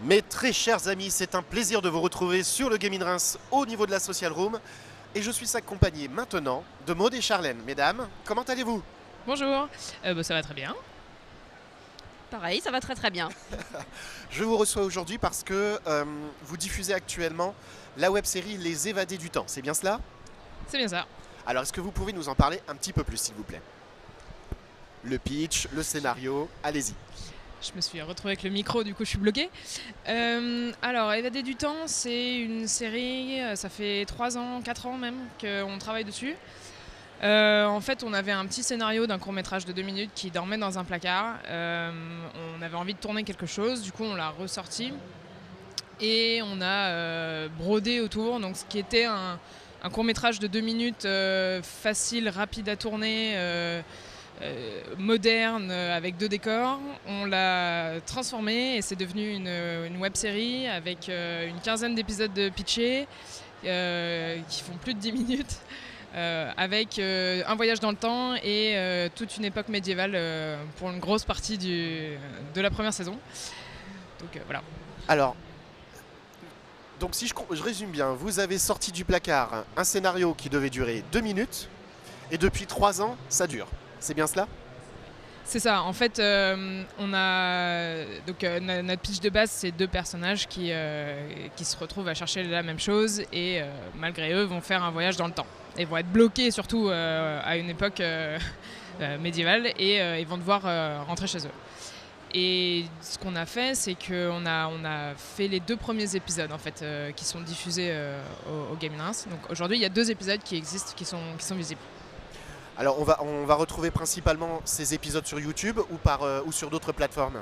Mes très chers amis, c'est un plaisir de vous retrouver sur le Gaming Reims au niveau de la Social Room. Et je suis accompagné maintenant de Maud et Charlène. Mesdames, comment allez-vous? Bonjour, ça va très bien. Pareil, ça va très très bien. Je vous reçois aujourd'hui parce que vous diffusez actuellement la web-série Les Évadés du Temps. C'est bien cela? C'est bien ça. Alors, est-ce que vous pouvez nous en parler un petit peu plus, s'il vous plaît? Le pitch, le scénario, allez-y. Je me suis retrouvée avec le micro, du coup je suis bloquée. Alors, Évadés du Temps, c'est une série, ça fait 3 ans, 4 ans même qu'on travaille dessus. En fait, on avait un petit scénario d'un court-métrage de 2 minutes qui dormait dans un placard. On avait envie de tourner quelque chose, du coup on l'a ressorti. Et on a brodé autour, donc ce qui était un court-métrage de 2 minutes facile, rapide à tourner, moderne, avec 2 décors. On l'a transformé et c'est devenu une web-série avec une quinzaine d'épisodes de pitchés qui font plus de 10 minutes. Avec un voyage dans le temps et toute une époque médiévale pour une grosse partie de la première saison. Donc voilà. Alors, donc si je résume bien, vous avez sorti du placard un scénario qui devait durer 2 minutes et depuis 3 ans, ça dure. C'est bien cela? C'est ça, en fait, notre pitch de base, c'est 2 personnages qui se retrouvent à chercher la même chose et malgré eux vont faire un voyage dans le temps. Ils vont être bloqués surtout à une époque médiévale et ils vont devoir rentrer chez eux. Et ce qu'on a fait, c'est qu'on a fait les 2 premiers épisodes en fait, qui sont diffusés au Gaming Reims. Donc aujourd'hui, il y a 2 épisodes qui existent, qui sont visibles. Alors on va retrouver principalement ces épisodes sur YouTube ou sur d'autres plateformes?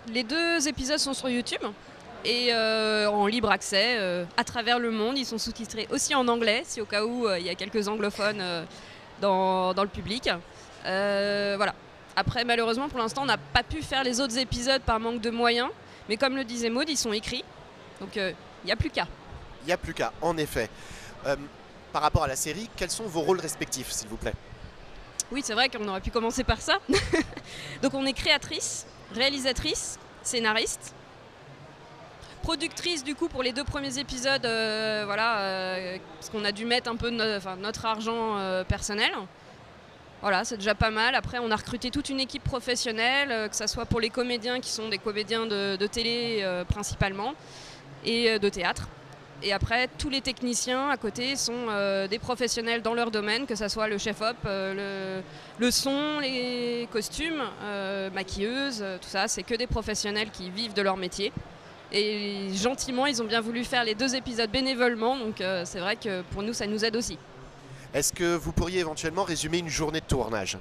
Les 2 épisodes sont sur YouTube et en libre accès à travers le monde. Ils sont sous-titrés aussi en anglais, si au cas où il y a quelques anglophones dans le public. Voilà. Après, malheureusement, pour l'instant, on n'a pas pu faire les autres épisodes par manque de moyens. Mais comme le disait Maud, ils sont écrits. Donc il n'y a plus qu'à. Il n'y a plus qu'à, en effet. Par rapport à la série, quels sont vos rôles respectifs, s'il vous plaît? Oui, c'est vrai qu'on aurait pu commencer par ça. Donc on est créatrice, réalisatrice, scénariste, productrice du coup pour les 2 premiers épisodes, parce qu'on a dû mettre un peu notre argent personnel. Voilà, c'est déjà pas mal. Après, on a recruté toute une équipe professionnelle, que ce soit pour les comédiens qui sont des comédiens de télé principalement et de théâtre. Et après, tous les techniciens à côté sont des professionnels dans leur domaine, que ce soit le chef-op, le son, les costumes, maquilleuses, tout ça. C'est que des professionnels qui vivent de leur métier. Et gentiment, ils ont bien voulu faire les 2 épisodes bénévolement, donc c'est vrai que pour nous, ça nous aide aussi. Est-ce que vous pourriez éventuellement résumer une journée de tournage?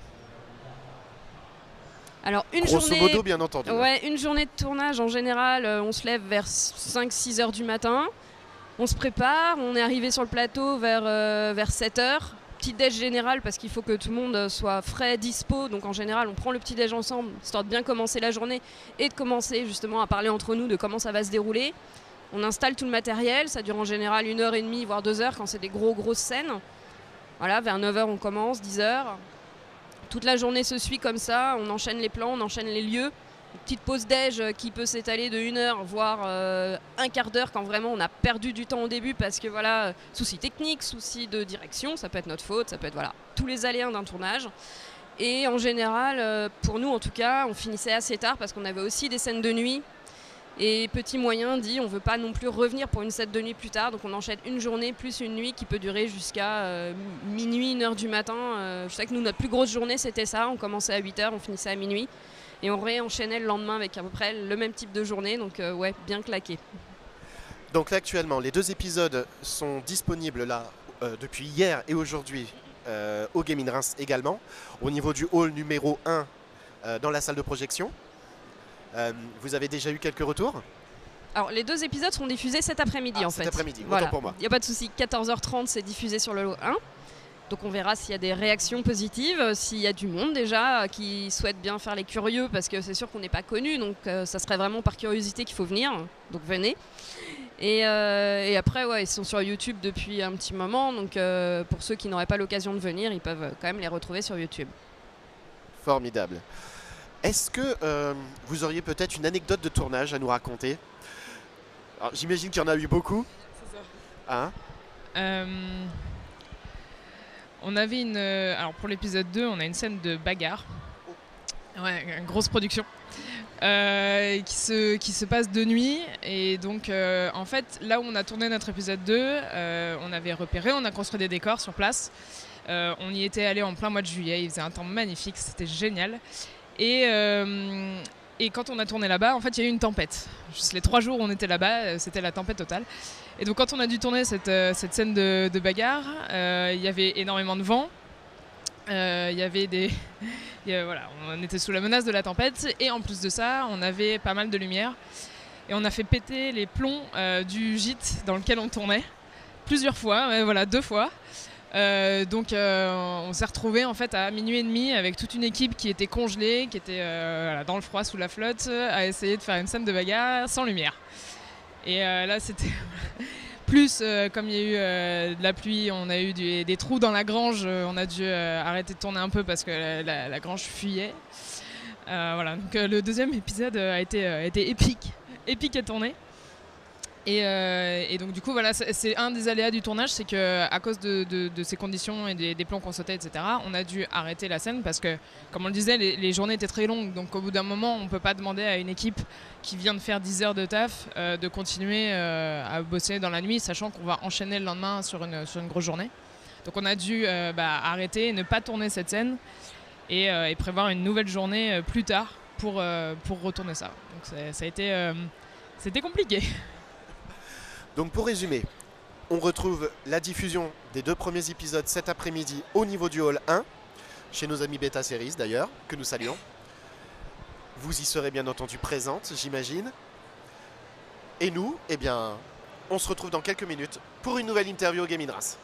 Alors, Grosso modo, bien entendu. Ouais, une journée de tournage, en général, on se lève vers 5-6 heures du matin. On se prépare, on est arrivé sur le plateau vers 7 heures. Petit déj général parce qu'il faut que tout le monde soit frais, dispo. Donc en général, on prend le petit déj ensemble, histoire de bien commencer la journée et de commencer justement à parler entre nous de comment ça va se dérouler. On installe tout le matériel, ça dure en général 1h30 voire 2 heures quand c'est des grosses scènes. Voilà, vers 9 heures on commence, 10 heures. Toute la journée se suit comme ça, on enchaîne les plans, on enchaîne les lieux. Une petite pause déj qui peut s'étaler de 1 heure, voire un quart d'heure quand vraiment on a perdu du temps au début parce que voilà, soucis techniques, soucis de direction, ça peut être notre faute, ça peut être voilà, tous les aléas d'un tournage. Et en général, pour nous en tout cas, on finissait assez tard parce qu'on avait aussi des scènes de nuit. Et petit moyen dit, on ne veut pas non plus revenir pour une scène de nuit plus tard, donc on enchaîne une journée plus une nuit qui peut durer jusqu'à minuit, 1h du matin. Je sais que nous, notre plus grosse journée c'était ça, on commençait à 8h, on finissait à minuit. Et on réenchaînait le lendemain avec à peu près le même type de journée, donc ouais, bien claqué. Donc là actuellement, les 2 épisodes sont disponibles là depuis hier et aujourd'hui au Gaming Reims également, au niveau du hall numéro 1 dans la salle de projection. Vous avez déjà eu quelques retours? Alors les 2 épisodes seront diffusés cet après-midi en fait. Cet après-midi, voilà. Autant pour moi. Il n'y a pas de souci, 14h30 c'est diffusé sur le lot 1. Donc on verra s'il y a des réactions positives, s'il y a du monde déjà qui souhaite bien faire les curieux parce que c'est sûr qu'on n'est pas connu, donc ça serait vraiment par curiosité qu'il faut venir, donc venez. Et après ouais, ils sont sur YouTube depuis un petit moment, donc pour ceux qui n'auraient pas l'occasion de venir, ils peuvent quand même les retrouver sur YouTube. Formidable. Est-ce que vous auriez peut-être une anecdote de tournage à nous raconter? Alors, j'imagine qu'il y en a eu beaucoup. C'est ça. Hein? On avait alors pour l'épisode 2, on a une scène de bagarre. Ouais, une grosse production. Qui se passe de nuit. Et donc, en fait, là où on a tourné notre épisode 2, on avait repéré, on a construit des décors sur place. On y était allé en plein mois de juillet, il faisait un temps magnifique, c'était génial. Et quand on a tourné là-bas, en fait, il y a eu une tempête. Juste les 3 jours où on était là-bas, c'était la tempête totale. Et donc, quand on a dû tourner cette scène de bagarre, il y avait énormément de vent. Il y avait voilà, on était sous la menace de la tempête. Et en plus de ça, on avait pas mal de lumière. Et on a fait péter les plombs du gîte dans lequel on tournait. Plusieurs fois, voilà, 2 fois. Donc on s'est retrouvé en fait à minuit et demi avec toute une équipe qui était congelée, qui était voilà, dans le froid sous la flotte, à essayer de faire une scène de bagarre sans lumière. Et là c'était plus comme il y a eu de la pluie, on a eu des trous dans la grange, on a dû arrêter de tourner un peu parce que la grange fuyait. Voilà, donc le deuxième épisode a été épique à tourner. Et donc du coup voilà, c'est un des aléas du tournage, c'est qu'à cause de ces conditions et des plans qu'on sautait, etc., on a dû arrêter la scène parce que, comme on le disait, les journées étaient très longues. Donc au bout d'un moment, on ne peut pas demander à une équipe qui vient de faire 10 heures de taf de continuer à bosser dans la nuit, sachant qu'on va enchaîner le lendemain sur une grosse journée. Donc on a dû arrêter, ne pas tourner cette scène et prévoir une nouvelle journée plus tard pour retourner ça. Donc ça a été c'était compliqué. Donc pour résumer, on retrouve la diffusion des 2 premiers épisodes cet après-midi au niveau du Hall 1, chez nos amis Beta Series d'ailleurs, que nous saluons. Vous y serez bien entendu présente, j'imagine. Et nous, eh bien, on se retrouve dans quelques minutes pour une nouvelle interview au Gaming Reims.